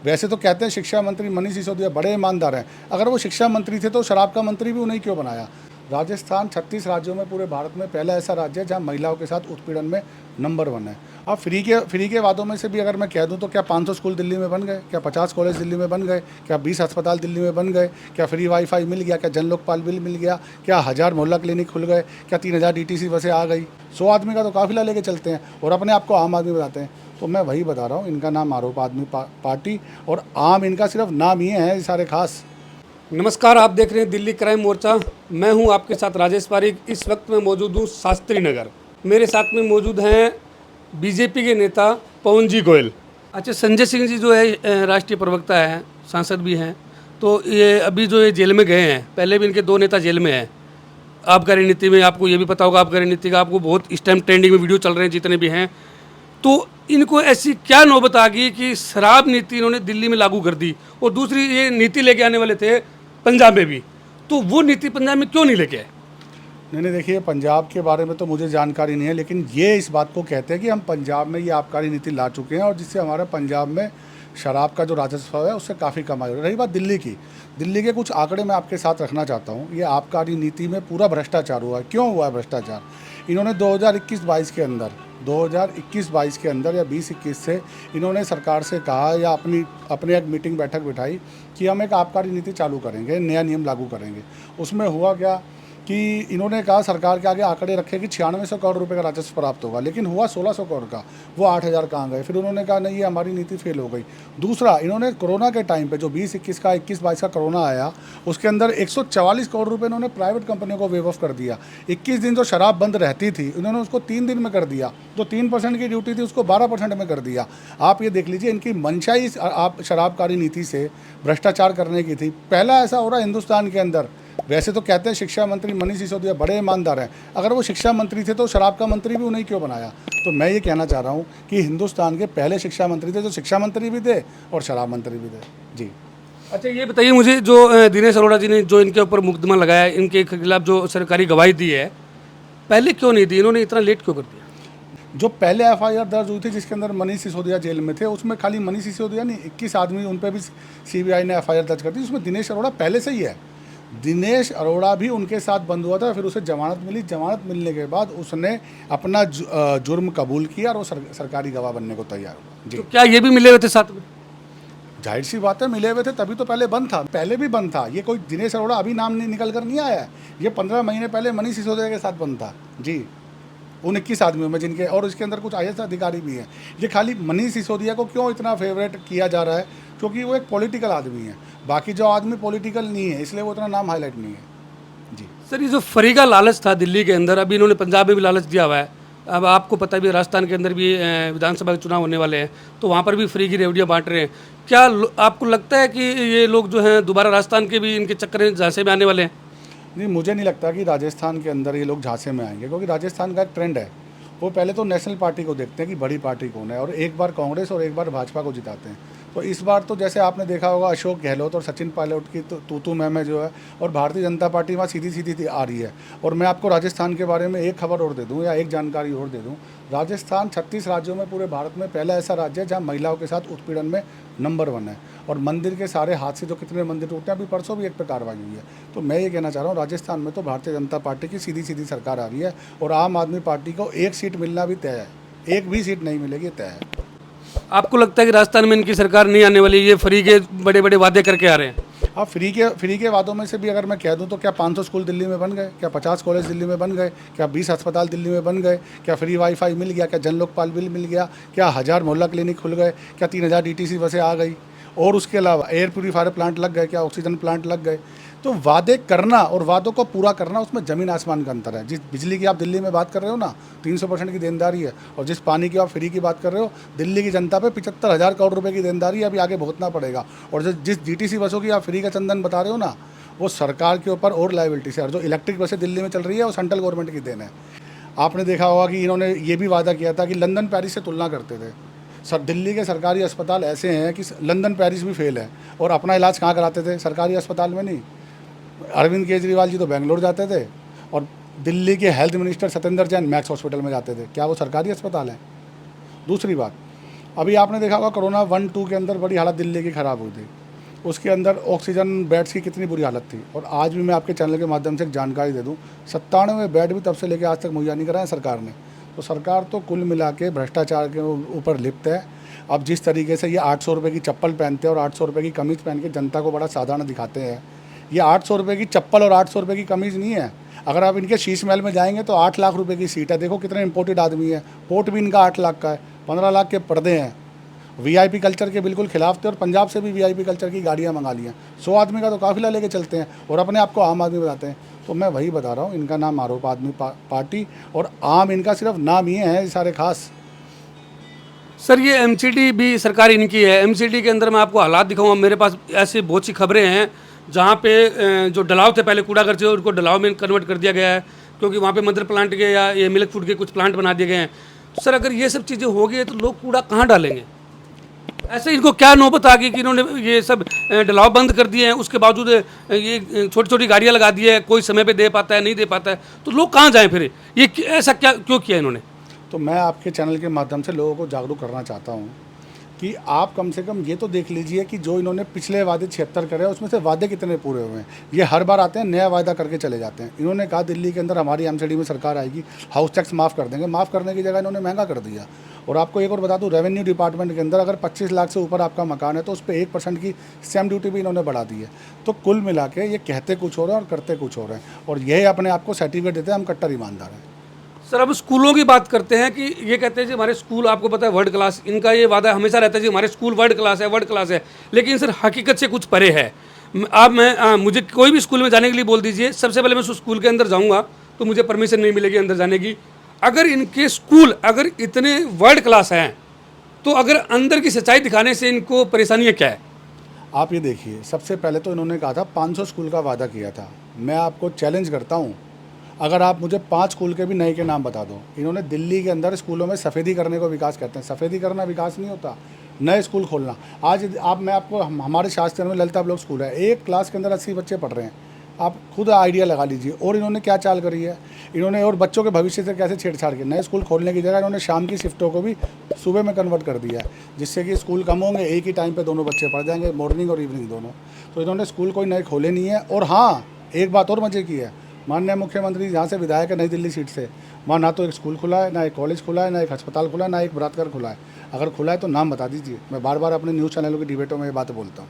वैसे तो कहते हैं शिक्षा मंत्री मनीष सिसोदिया बड़े ईमानदार हैं, अगर वो शिक्षा मंत्री थे तो शराब का मंत्री भी उन्हें क्यों बनाया। राजस्थान 36 राज्यों में पूरे भारत में पहला ऐसा राज्य है जहां महिलाओं के साथ उत्पीड़न में नंबर 1 है। अब फ्री के वादों में से भी अगर मैं कह दूं तो क्या 500 स्कूल दिल्ली में बन गए, क्या 50 कॉलेज दिल्ली में बन गए, क्या 20 अस्पताल दिल्ली में बन गए, क्या फ्री वाईफाई मिल गया, क्या जन लोकपाल बिल मिल गया, क्या 1000 मोहल्ला क्लिनिक खुल गए, क्या 3000 डीटीसी बसें आ गई। 100 आदमी का तो काफिला लेके चलते हैं और अपने आप को आम आदमी बताते हैं। तो मैं वही बता रहा हूँ, इनका नाम आरोप आदमी पार्टी और आम इनका सिर्फ नाम ही है, ये सारे खास। नमस्कार, आप देख रहे हैं दिल्ली क्राइम मोर्चा। मैं हूं आपके साथ राजेश पारीक। इस वक्त मैं मौजूद हूं शास्त्री नगर। मेरे साथ में मौजूद हैं बीजेपी के नेता पवन जी गोयल। अच्छा, संजय सिंह जी जो है राष्ट्रीय प्रवक्ता हैं, सांसद भी हैं, तो ये अभी जो ये जेल में गए हैं, पहले भी इनके 2 नेता जेल में हैं। आबकारी नीति में आपको ये भी पता होगा, आबकारी नीति का आपको बहुत इस टाइम ट्रेंडिंग में वीडियो चल रहे हैं जितने भी हैं। तो इनको ऐसी क्या नौबत आ गई कि शराब नीति इन्होंने दिल्ली में लागू कर दी, और दूसरी ये नीति लेके आने वाले थे पंजाब में भी, तो वो नीति पंजाब में क्यों नहीं लेके आए? नहीं, देखिए, पंजाब के बारे में तो मुझे जानकारी नहीं है, लेकिन ये इस बात को कहते हैं कि हम पंजाब में ये आबकारी नीति ला चुके हैं और जिससे हमारा पंजाब में शराब का जो राजस्व है उससे काफ़ी कमाई हो रही है। रही बात दिल्ली के कुछ आंकड़े मैं आपके साथ रखना चाहता हूँ। ये आबकारी नीति में पूरा भ्रष्टाचार हुआ है। क्यों हुआ है भ्रष्टाचार? इन्होंने 2021-22 के अंदर 2021-22 के अंदर या 20-21 से इन्होंने सरकार से कहा या अपने एक मीटिंग बैठक बिठाई कि हम एक आबकारी नीति चालू करेंगे, नया नियम लागू करेंगे। उसमें हुआ क्या कि इन्होंने कहा, सरकार के आगे आंकड़े रखे कि 9600 करोड़ रुपए का राजस्व प्राप्त होगा, लेकिन हुआ 1600 करोड़ का। वो 8000 कहाँ गए? फिर उन्होंने कहा नहीं, ये हमारी नीति फेल हो गई। दूसरा, इन्होंने कोरोना के टाइम पे जो 20-21 का 21-22 का कोरोना आया, उसके अंदर 144 करोड़ रुपए इन्होंने प्राइवेट कंपनियों को वेव ऑफ कर दिया। 21 दिन जो शराब बंद रहती थी इन्होंने उसको 3 दिन में कर दिया। जो 3% की ड्यूटी थी उसको 12% में कर दिया। आप ये देख लीजिए, इनकी मंशा ही आप शराबकारी नीति से भ्रष्टाचार करने की थी। पहला ऐसा हो रहा है हिंदुस्तान के अंदर। वैसे तो कहते हैं शिक्षा मंत्री मनीष सिसोदिया बड़े ईमानदार हैं, अगर वो शिक्षा मंत्री थे तो शराब का मंत्री भी उन्हें क्यों बनाया। तो मैं ये कहना चाह रहा हूँ कि हिंदुस्तान के पहले शिक्षा मंत्री थे जो शिक्षा मंत्री भी थे और शराब मंत्री भी थे। जी। अच्छा, ये बताइए मुझे, जो दिनेश अरोड़ा जी ने जो इनके ऊपर मुकदमा लगाया, इनके खिलाफ जो सरकारी गवाही दी है, पहले क्यों नहीं दी? इन्होंने इतना लेट क्यों कर दिया? जो पहले एफआईआर दर्ज हुई थी जिसके अंदर मनीष सिसोदिया जेल में थे, उसमें खाली मनीष सिसोदिया नहीं, 21 आदमी उन पर भी सीबीआई ने एफआईआर दर्ज कर दी। उसमें दिनेश अरोड़ा पहले से ही है। दिनेश अरोड़ा भी उनके साथ बंद हुआ था, फिर उसे जमानत मिली। जमानत मिलने के बाद उसने अपना जुर्म कबूल किया और वो सरकारी गवाह बनने को तैयार हुआ। जी। तो क्या ये भी मिले हुए थे साथ में? जाहिर सी बात है, मिले हुए थे तभी तो पहले बंद था। पहले भी बंद था। ये कोई दिनेश अरोड़ा अभी नाम नहीं निकल कर नहीं आया है। ये 15 महीने पहले मनीष सिसोदिया के साथ बंद था। जी, उन 21 आदमियों में जिनके, और इसके अंदर कुछ आईएएस अधिकारी भी हैं। ये खाली मनीष सिसोदिया को क्यों इतना फेवरेट किया जा रहा है? क्योंकि वो एक पॉलिटिकल आदमी है। बाकी जो आदमी पॉलिटिकल नहीं है, इसलिए वो इतना नाम हाईलाइट नहीं है। जी। सर, ये जो फ्री का लालच था दिल्ली के अंदर, अभी इन्होंने पंजाब में भी लालच दिया हुआ है। अब आपको पता भी है, राजस्थान के अंदर भी विधानसभा के चुनाव होने वाले हैं, तो वहाँ पर भी फ्री की रेवड़ियाँ बांट रहे हैं। क्या आपको लगता है कि ये लोग जो हैं दोबारा राजस्थान के भी इनके चक्कर में झांसे में आने वाले हैं? नहीं, मुझे नहीं लगता कि राजस्थान के अंदर ये लोग झांसे में आएंगे, क्योंकि राजस्थान का एक ट्रेंड है। वो पहले तो नेशनल पार्टी को देखते हैं कि बड़ी पार्टी कौन है, और एक बार कांग्रेस और एक बार भाजपा को जिताते हैं। तो इस बार तो जैसे आपने देखा होगा, अशोक गहलोत और सचिन पायलट की तो तू मैं जो है, और भारतीय जनता पार्टी वहाँ सीधी सीधी आ रही है। और मैं आपको राजस्थान के बारे में एक खबर और दे दूँ या एक जानकारी और दे दूँ। राजस्थान 36 राज्यों में पूरे भारत में पहला ऐसा राज्य है जहाँ महिलाओं के साथ उत्पीड़न में नंबर 1 है। और मंदिर के सारे हादसे, जो कितने मंदिर टूटे हैं, अभी परसों भी एक पे कार्रवाई हुई है। तो मैं ये कहना चाह रहा हूँ, राजस्थान में तो भारतीय जनता पार्टी की सीधी सीधी सरकार आ रही है और आम आदमी पार्टी को एक सीट मिलना भी तय है। एक भी सीट नहीं मिलेगी, तय है। आपको लगता है कि राजस्थान में इनकी सरकार नहीं आने वाली? ये फ्री के बड़े बड़े वादे करके आ रहे हैं। अब फ्री के वादों में से भी अगर मैं कह दूं तो क्या 500 स्कूल दिल्ली में बन गए, क्या 50 कॉलेज दिल्ली में बन गए, क्या 20 अस्पताल दिल्ली में बन गए, क्या फ्री वाईफाई मिल गया, क्या जन लोकपाल बिल मिल गया, क्या 1000 मोहल्ला क्लिनिक खुल गए, क्या 3000 डीटीसी बसें आ गई, और उसके अलावा एयर प्यूरीफायर प्लांट लग गए, क्या ऑक्सीजन प्लांट लग गए। तो वादे करना और वादों को पूरा करना, उसमें ज़मीन आसमान का अंतर है। जिस बिजली की आप दिल्ली में बात कर रहे हो ना, 300% की देनदारी है, और जिस पानी की आप फ्री की बात कर रहे हो, दिल्ली की जनता पे 75,000 करोड़ रुपए की देनदारी है, अभी आगे भुगतना पड़ेगा। और जिस डीटीसी बसों की आप फ्री का चंदन बता रहे हो ना, वो सरकार के ऊपर और लाइबिलिटी से। और जो इलेक्ट्रिक बसें दिल्ली में चल रही है वो सेंट्रल गवर्नमेंट की देन है। आपने देखा होगा कि इन्होंने ये भी वादा किया था कि लंदन पेरिस से तुलना करते थे। सर, दिल्ली के सरकारी अस्पताल ऐसे हैं कि लंदन पेरिस भी फेल है, और अपना इलाज कहाँ कराते थे? सरकारी अस्पताल में नहीं। अरविंद केजरीवाल जी तो बेंगलोर जाते थे, और दिल्ली के health minister Satyendra Jain max hospital में जाते थे। क्या वो सरकारी अस्पताल है? दूसरी बात, अभी आपने देखा होगा कोरोना 1-2 के अंदर बड़ी हालत दिल्ली की ख़राब हुई थी, उसके अंदर ऑक्सीजन बेड्स की कितनी बुरी हालत थी। और आज भी मैं आपके चैनल के माध्यम से एक जानकारी दे दूं, 97 बेड भी तब से लेकर आज तक मुहैया नहीं कराए सरकार ने। तो सरकार तो कुल मिला के भ्रष्टाचार के ऊपर लिप्त है। अब जिस तरीके से ये 800 रुपये की चप्पल पहनते हैं और 800 रुपये की कमीज़ पहन के जनता को बड़ा साधारण दिखाते हैं, ये 800 रुपये की चप्पल और 800 रुपये की कमीज़ नहीं है। अगर आप इनके शीश महल में जाएंगे तो 8 लाख रुपए की सीट है। देखो कितने इंपोर्टेड आदमी है, कोट भी इनका 8 लाख का है, 15 लाख के पर्दे हैं। वीआईपी कल्चर के बिल्कुल खिलाफ थे और पंजाब से भी वीआईपी कल्चर की गाड़ियाँ मंगा ली हैं। 100 आदमी का तो काफिला लेके चलते हैं और अपने आप को आम आदमी बताते हैं। तो मैं वही बता रहा हूँ, इनका नाम आरोप आदमी पार्टी और आम इनका सिर्फ नाम ही है, ये सारे खास। सर ये एमसीडी भी सरकार इनकी है। एमसीडी के अंदर मैं आपको हालात दिखाऊंगा, मेरे पास ऐसी बहुत सी खबरें हैं जहाँ पे जो डलाव थे पहले कूड़ा घर से उनको डलाव में कन्वर्ट कर दिया गया है, क्योंकि वहाँ पे मदर प्लांट के या ये मिल्क फूड के कुछ प्लांट बना दिए गए हैं। तो सर अगर ये सब चीज़ें हो गई तो लोग कूड़ा कहाँ डालेंगे? ऐसे इनको क्या नौबत आ गई कि इन्होंने ये सब डलाव बंद कर दिए हैं, उसके बावजूद ये छोटी छोटी गाड़ियाँ लगा दी है, कोई समय पे दे पाता है नहीं दे पाता है, तो लोग कहाँ जाएँ फिर? ये ऐसा क्या क्यों किया इन्होंने? तो मैं आपके चैनल के माध्यम से लोगों को जागरूक करना चाहता हूँ कि आप कम से कम ये तो देख लीजिए कि जो इन्होंने पिछले वादे 76 करे हैं उसमें से वादे कितने पूरे हुए हैं। ये हर बार आते हैं नया वादा करके चले जाते हैं। इन्होंने कहा दिल्ली के अंदर हमारी एमसीडी में सरकार आएगी, हाउस टैक्स माफ़ कर देंगे। माफ़ करने की जगह इन्होंने महंगा कर दिया। और आपको एक और बता दूं, रेवेन्यू डिपार्टमेंट के अंदर अगर 25 लाख से ऊपर आपका मकान है तो उस पर 1% की स्टैम्प ड्यूटी भी इन्होंने बढ़ा दी है। तो कुल मिला के ये कहते कुछ और हैं और करते कुछ और हैं, और यही अपने आप को सर्टिफिकेट देते हैं हम कट्टर ईमानदार हैं। सर अब स्कूलों की बात करते हैं कि ये कहते हैं जी हमारे स्कूल आपको पता है वर्ल्ड क्लास, इनका ये वादा हमेशा रहता है जी हमारे स्कूल वर्ल्ड क्लास है वर्ल्ड क्लास है, लेकिन सर हकीकत से कुछ परे है। आप मुझे कोई भी स्कूल में जाने के लिए बोल दीजिए, सबसे पहले मैं उस स्कूल के अंदर जाऊंगा तो मुझे परमिशन नहीं मिलेगी अंदर जाने की। अगर इनके स्कूल अगर इतने वर्ल्ड क्लास हैं तो अगर अंदर की सच्चाई दिखाने से इनको परेशानियाँ क्या है? आप ये देखिए, सबसे पहले तो इन्होंने कहा था 500 स्कूल का वादा किया था। मैं आपको चैलेंज करता हूँ, अगर आप मुझे 5 स्कूल के भी नए के नाम बता दो। इन्होंने दिल्ली के अंदर स्कूलों में सफ़ेदी करने को विकास कहते हैं। सफ़ेदी करना विकास नहीं होता, नए स्कूल खोलना। आज आप मैं आपको हमारे शास्त्र में ललिता ब्लॉक स्कूल है, एक क्लास के अंदर 80 बच्चे पढ़ रहे हैं। आप खुद आइडिया लगा लीजिए। और इन्होंने क्या चाल करी है, इन्होंने और बच्चों के भविष्य से कैसे छेड़छाड़ की। नए स्कूल खोलने की जगह इन्होंने शाम की शिफ्टों को भी सुबह में कन्वर्ट कर दिया है, जिससे कि स्कूल कम होंगे, एक ही टाइम पे दोनों बच्चे पढ़ जाएंगे, मॉर्निंग और इवनिंग दोनों। तो इन्होंने स्कूल कोई नए खोले नहीं है। और हाँ, एक बात और मजे की है, माननीय मुख्यमंत्री जहाँ से विधायक है नई दिल्ली सीट से, वहाँ ना तो एक स्कूल खुला है, ना एक कॉलेज खुला है, ना एक अस्पताल खुला है, ना एक बलात्कार खुला है। अगर खुला है तो नाम बता दीजिए। मैं बार बार अपने न्यूज़ चैनलों की डिबेटों में ये बात बोलता हूँ।